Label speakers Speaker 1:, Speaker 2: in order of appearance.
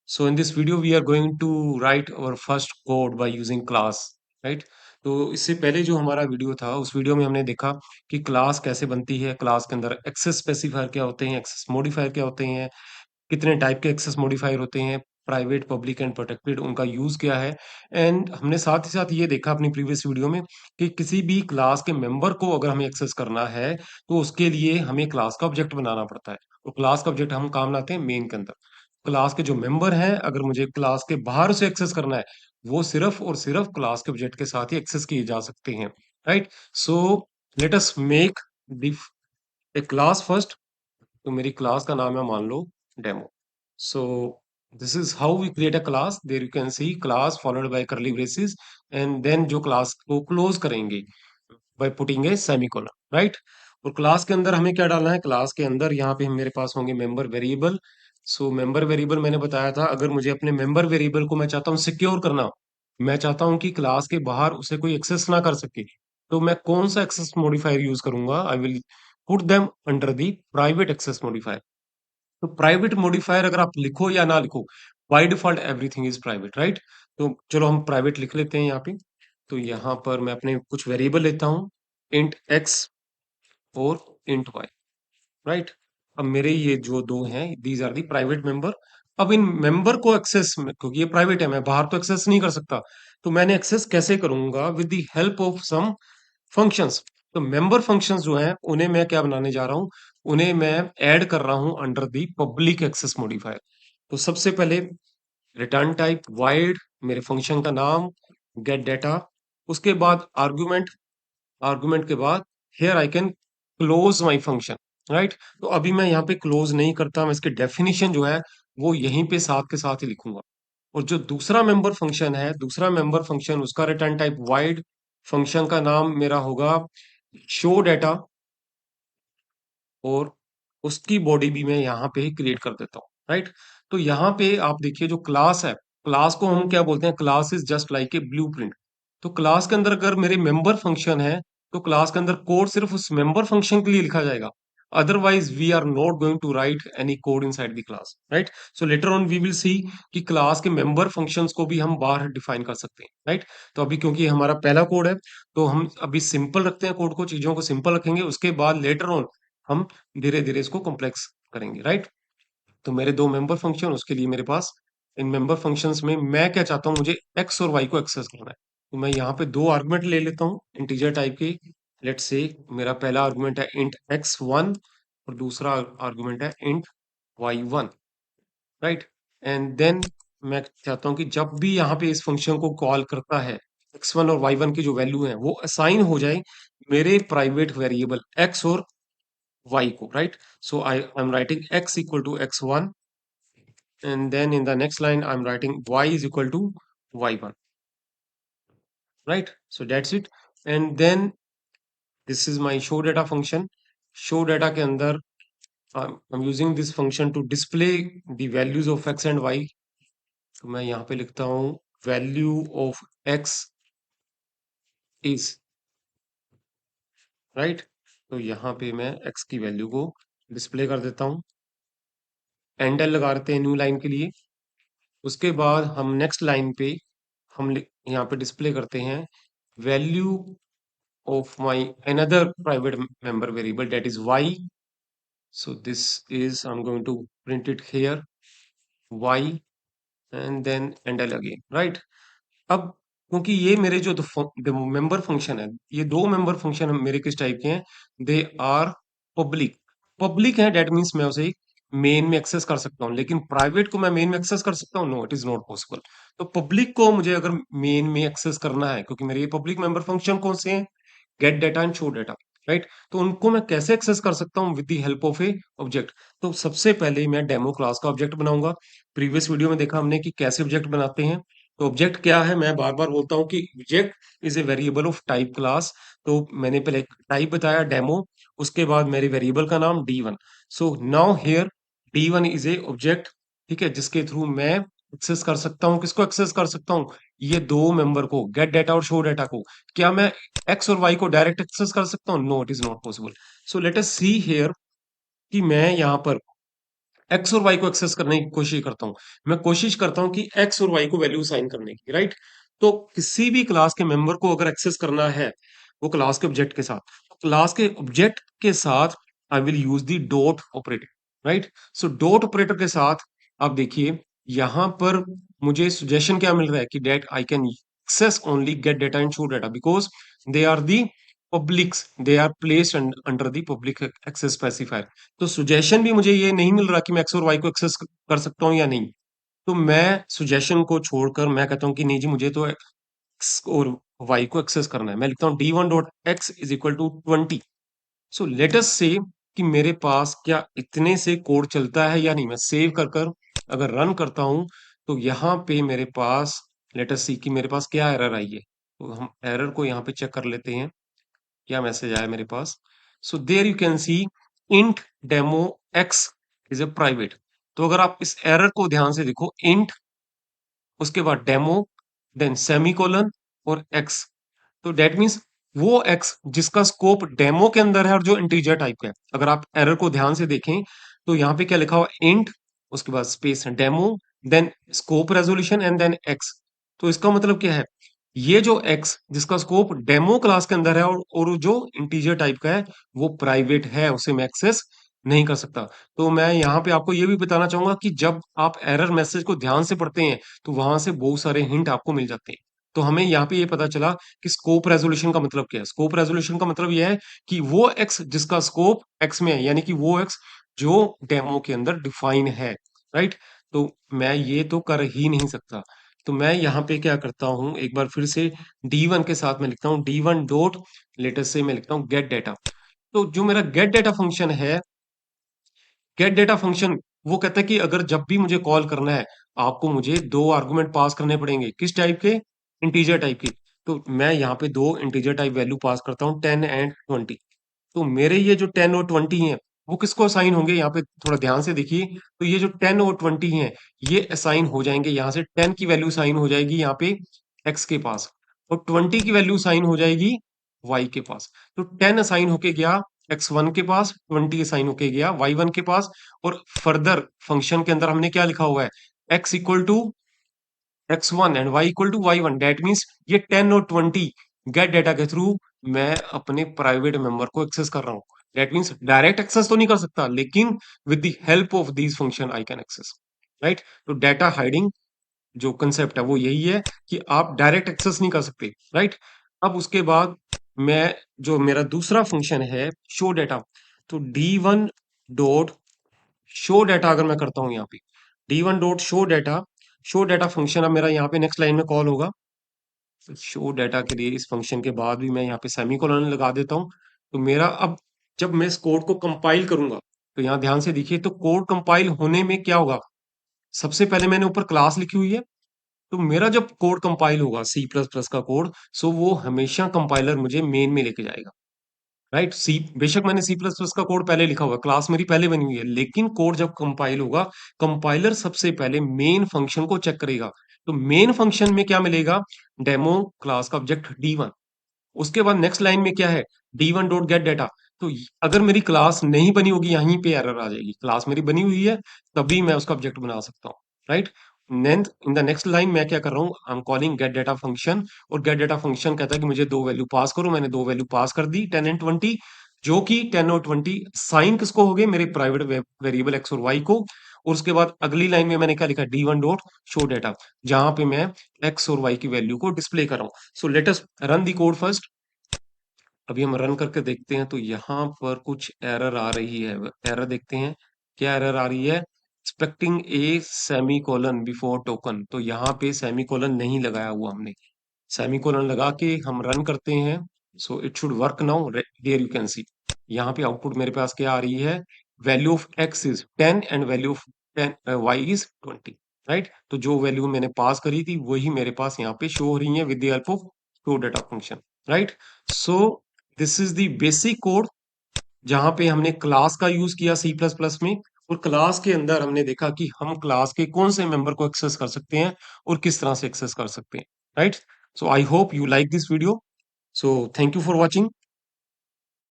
Speaker 1: So in this video, we are going to write our first code by using class, right? तो इससे पहले जो हमारा video था, उस वीडियो में हमने देखा कि क्लास कैसे बनती है, क्लास के अंदर एक्सेस स्पेसिफायर क्या होते हैं, एक्सेस मॉडिफायर क्या होते हैं, कितने टाइप के एक्सेस मॉडिफायर होते हैं, प्राइवेट, पब्लिक एंड प्रोटेक्टेड, उनका यूज क्या है। एंड हमने साथ ही साथ ये देखा अपनी प्रीवियस वीडियो में कि किसी भी क्लास के मेंबर को अगर हमें एक्सेस करना है तो उसके लिए हमें क्लास का ऑब्जेक्ट बनाना पड़ता है। तो क्लास का ऑब्जेक्ट हम काम लाते हैं मेन के अंदर। क्लास के जो मेंबर हैं, अगर मुझे क्लास के बाहर से एक्सेस करना है, वो सिर्फ और सिर्फ क्लास के ऑब्जेक्ट के साथ ही एक्सेस किए जा सकते हैं, right? So let us make a class first. तो मेरी क्लास का नाम है, मान लो, demo. So this is how we create a class. There you can see class followed by curly braces, and then जो क्लास को क्लोज करेंगे by putting a semicolon, right? और क्लास के अंदर हमें क्या डालना है? क्लास के अंदर यहाँ पे मेरे पास होंगे मेंबर वेरिएबल। सो मेंबर वेरिएबल मैंने बताया था, अगर मुझे अपने मेंबर वेरिएबल को मैं चाहता हूँ सिक्योर करना, मैं चाहता हूँ कि क्लास के बाहर उसे कोई एक्सेस ना कर सके, तो मैं कौन सा एक्सेस मॉडिफायर यूज करूंगा? I will put them under the private access modifier. तो प्राइवेट मॉडिफायर अगर आप लिखो या ना लिखो, by default everything is private, right? तो चलो हम प्राइवेट लिख लेते हैं यहाँ पे। तो यहाँ पर मैं अपने कुछ वेरिएबल लेता हूँ, इंट एक्स और इंट वाई, राइट? अब मेरे ये जो दो हैं, these are the private member. अब इन मेंबर को एक्सेस में, क्योंकि ये प्राइवेट है, मैं बाहर तो एक्सेस नहीं कर सकता, तो मैंने एक्सेस कैसे करूंगा? With the help of some functions. तो मेंबर फंक्शंस जो हैं, उन्हें मैं क्या बनाने जा रहा हूं? उन्हें मैं ऐड कर रहा हूं under the public access modifier. तो सबसे पहले रिटर्न टाइप वाइड, मेरे फंक्शन का नाम, गेट डेटा, उसके बाद आर्गुमेंट, आर्गुमेंट के बाद here I can close my function, right? तो अभी मैं यहाँ पे क्लोज नहीं करता, मैं इसकी डेफिनेशन जो है वो यहीं पे साथ के साथ ही लिखूंगा। और जो दूसरा मेंबर फंक्शन है, दूसरा मेंबर फंक्शन, उसका रिटर्न टाइप वाइड, फंक्शन का नाम मेरा होगा शो डेटा, और उसकी बॉडी भी मैं यहाँ पे ही क्रिएट कर देता हूँ, राइट? तो यहाँ पे आप देखिए, जो क्लास है, क्लास को हम क्या बोलते हैं? Class is just like a blueprint. तो क्लास के अंदर अगर मेरे मेंबर फंक्शन है, तो क्लास के अंदर कोड सिर्फ उस मेंबर फंक्शन के लिए लिखा जाएगा। Otherwise we are not going to write any code inside the class, right? So later on we will see कि क्लास के मेंबर फंक्शंस को भी हम बाहर डिफाइन कर सकते हैं, राइट? तो अभी क्योंकि ये हमारा पहला कोड है, तो हम अभी सिंपल रखते हैं कोड को, चीजों को सिंपल रखेंगे, उसके बाद लेटर ऑन हम धीरे धीरे इसको कॉम्प्लेक्स करेंगे, राइट? तो मेरे दो मेंबर फंक्शन, उसके लिए मेरे पास इन मेंबर फंक्शंस में मैं क्या चाहता हूँ? मुझे एक्स और वाई को एक्सेस करना है। तो मैं यहाँ पे दो आर्गुमेंट ले लेता हूँ इंटीजर टाइप के। लेट्स से मेरा पहला आर्गुमेंट है इंट एक्स वन, और दूसरा आर्गुमेंट है int y one, right? And then मैं चाहता हूँ कि जब भी यहाँ पे इस फंक्शन को कॉल करता है, एक्स वन और वाई वन की जो वैल्यू है वो असाइन हो जाए मेरे प्राइवेट वेरिएबल एक्स और y को, right? So I'm writing x equal to x1, and then in the next line I'm writing y is equal to y1, right? So that's it. And then this is my show data function. Show data के अंदर I'm using this function to display the values of x and y. तो मैं यहाँ पे लिखता हूँ value of x is, right? तो यहाँ पे मैं x की वैल्यू को डिस्प्ले कर देता हूँ। एंडल लगा देते हैं न्यू लाइन के लिए। उसके बाद हम नेक्स्ट लाइन पे यहाँ पे डिस्प्ले करते हैं value of my another private member variable, that is y. So this is, I am going to print it here, y, and then endl again, right? अब क्योंकि ये मेरे जो मेंबर फंक्शन है, ये दो मेंबर फंक्शन मेरे किस टाइप के हैं? They are public. पब्लिक है, डेट मीन्स मैं उसे मेन में एक्सेस कर सकता हूँ, लेकिन प्राइवेट को मैं मेन में एक्सेस कर सकता हूँ? No, it is not possible. तो पब्लिक को मुझे अगर मेन में एक्सेस करना है, क्योंकि मेरे ये पब्लिक मेंबर फंक्शन कौन से हैं? Gate data and show data, right? तो उनको मैं कैसे एक्सेस कर सकता हूँ? With the help of A object. तो सबसे पहले मैं डेमो क्लास का ऑब्जेक्ट बनाऊंगा। प्रीवियस वीडियो में देखा हमने कि कैसे ऑब्जेक्ट बनाते हैं। तो ऑब्जेक्ट क्या है? मैं बार बार बोलता हूँ कि object is a variable of type class. तो मैंने पहले टाइप बताया डेमो, उसके बाद मेरे वेरिएबल का नाम D1। So now here D1 is a object, ठीक है, जिसके थ्रू मैं एक्सेस कर सकता हूँ। किसको एक्सेस कर सकता हूँ? ये दो मेंबर को, गेट डेटा और शो डेटा को। क्या मैं एक्स और वाई को डायरेक्ट एक्सेस कर सकता हूँ? No, it is not possible. So let us see here कि मैं यहाँ पर एक्स और वाई को एक्सेस करने की कोशिश करता हूँ। मैं कोशिश करता हूँ कि एक्स और वाई को वैल्यू असाइन करने की, राइट? तो किसी भी क्लास के मेंबर को अगर एक्सेस करना है वो क्लास के ऑब्जेक्ट के साथ, क्लास के ऑब्जेक्ट के साथ I will use the dot operator, right? So dot operator के साथ आप देखिए यहां पर मुझे सजेशन क्या मिल रहा है कि that I can access only get data and show data because they are the publics, they are placed under the public access specifier. तो सुजेशन भी मुझे ये नहीं मिल रहा कि मैं एक्स और वाई को एक्सेस कर सकता हूँ या नहीं। तो मैं सुजेशन को छोड़कर मैं कहता हूँ कि नहीं जी मुझे तो एक्स और वाई को एक्सेस करना है। मैं लिखता हूँ d1 dot x is equal to 20। So let us say कि मेरे पास क्या इतने से कोड चलता है या नहीं। मैं सेव कर कर अगर रन करता हूं तो यहाँ पे मेरे पास लेट अस सी कि मेरे पास क्या एरर आई है। तो हम एरर को यहाँ पे चेक कर लेते हैं क्या मैसेज आया मेरे पास। So there you can see int demo x is a private. तो अगर आप इस एरर को ध्यान से देखो, इंट उसके बाद डेमो देन सेमीकोलन और एक्स। तो डेट मीन्स वो एक्स जिसका स्कोप डेमो के अंदर है और जो इंटीजर टाइप का है। अगर आप एरर को ध्यान से देखें तो यहाँ पे क्या लिखा हुआ, इंट उसके बाद space demo then scope resolution and then x. तो इसका मतलब क्या है, ये जो एक्स जिसका स्कोप डेमो क्लास के अंदर है और जो इंटीजर टाइप का है वो प्राइवेट है, उसे मैं एक्सेस नहीं कर सकता। तो मैं यहाँ पे आपको ये भी बताना चाहूंगा कि जब आप एरर मैसेज को ध्यान से पढ़ते हैं तो वहां से बहुत सारे हिंट आपको मिल जाते हैं। तो हमें यहाँ पे ये पता चला कि स्कोप रेजोल्यूशन का मतलब क्या है। स्कोप रेजोल्यूशन का मतलब यह है कि वो एक्स जिसका स्कोप एक्स में है, यानी कि वो एक्स जो डेमो के अंदर डिफाइन है, राइट? तो मैं ये तो कर ही नहीं सकता। तो मैं यहाँ पे क्या करता हूँ, एक बार फिर से D1 के साथ मैं लिखता हूँ D1 डॉट लेटेस्ट से मैं लिखता हूँ गेट डेटा। तो जो मेरा गेट डेटा फंक्शन है, गेट डेटा फंक्शन वो कहता है कि अगर जब भी मुझे कॉल करना है आपको मुझे दो आर्गुमेंट पास करने पड़ेंगे। किस टाइप के? इंटीजर टाइप के। तो मैं यहाँ पे दो इंटीजर टाइप वैल्यू पास करता हूँ 10 एंड 20। तो मेरे ये जो 10 और 20 हैं वो किसको असाइन होंगे, यहाँ पे थोड़ा ध्यान से देखिए। तो ये जो 10 और 20 हैं ये असाइन हो जाएंगे, यहाँ से 10 की वैल्यू साइन हो जाएगी यहाँ पे एक्स के पास और 20 की वैल्यू साइन हो जाएगी वाई के पास। तो 10 असाइन होके गया x1 के पास, 20 असाइन होके गया y1 के पास। और फर्दर फंक्शन के अंदर हमने क्या लिखा हुआ है, x equal to x1 and y equal to y1। That means ये 10 और 20 गेट डेटा के थ्रू मैं अपने प्राइवेट मेंबर को एक्सेस कर रहा हूँ। दैट मीन्स डायरेक्ट एक्सेस तो नहीं कर सकता लेकिन with the help of these function I can access, right? तो डेटा हाइडिंग जो कंसेप्ट है वो यही है कि आप डायरेक्ट एक्सेस नहीं कर सकते, राइट? अब उसके बाद मैं जो मेरा दूसरा फंक्शन है शो डेटा, तो D1 डॉट शो डेटा अगर मैं करता हूं यहाँ पे D1 dot show data function अब मेरा यहाँ पे नेक्स्ट लाइन में कॉल होगा। शो डेटा के लिए इस फंक्शन के बाद भी मैं यहाँ पे सेमीकोलन लगा देता हूँ। तो मेरा अब जब मैं इस कोड को कंपाइल करूंगा तो यहाँ ध्यान से देखिए, तो कोड कंपाइल होने में क्या होगा, सबसे पहले मैंने ऊपर क्लास लिखी हुई है। तो मेरा जब कोड कंपाइल होगा सी प्लस प्लस का कोड, सो वो हमेशा कंपाइलर मुझे मेन में लेके जाएगा, राइट? सी बेशक मैंने सी प्लस प्लस का कोड पहले लिखा हुआ, क्लास मेरी पहले बनी हुई है, लेकिन कोड जब कंपाइल होगा कंपाइलर सबसे पहले मेन फंक्शन को चेक करेगा। तो मेन फंक्शन में क्या मिलेगा, डेमो क्लास का ऑब्जेक्ट D1। उसके बाद नेक्स्ट लाइन में क्या है, D1 डॉट गेट डेटा। तो अगर मेरी क्लास नहीं बनी होगी यहीं पे एरर आ जाएगी, क्लास मेरी बनी हुई है तभी मैं उसका ऑब्जेक्ट बना सकता हूँ, right? In the next line मैं क्या कर रहा हूँ, I am calling gate data function. और गेट डेटा फंक्शन कहता है कि मुझे दो वैल्यू पास करो। मैंने दो वैल्यू पास कर दी 10 एंड 20, जो कि 10 और 20 साइन किसको हो गए, मेरे प्राइवेट वेरिएबल एक्स और वाई को। और उसके बाद अगली लाइन में मैंने क्या लिखा, D1 डॉट शो डेटा, जहां पे मैं एक्स और वाई की वैल्यू को डिस्प्ले कर रहा हूँ। सो let us run the code first. अभी हम रन करके देखते हैं तो यहाँ पर कुछ एरर आ रही है। एरर देखते हैं क्या एरर आ रही है, expecting a semi colon before token. तो यहाँ पे सेमी कोलन नहीं लगाया हुआ हमने, सेमी कोलन लगा के हम रन करते हैं। So it should work now. Here you can see यहाँ पे आउटपुट मेरे पास क्या आ रही है, value of x is 10 and value of 10 y is 20, right? तो जो वैल्यू मैंने पास करी थी वही मेरे पास यहाँ पे शो हो रही है with the help of show data function, right? So this is the basic code जहां पे हमने क्लास का यूज किया सी प्लस प्लस में। और क्लास के अंदर हमने देखा कि हम क्लास के कौन से मेंबर को एक्सेस कर सकते हैं और किस तरह से एक्सेस कर सकते हैं, right? So I hope you like this video. So thank you for watching.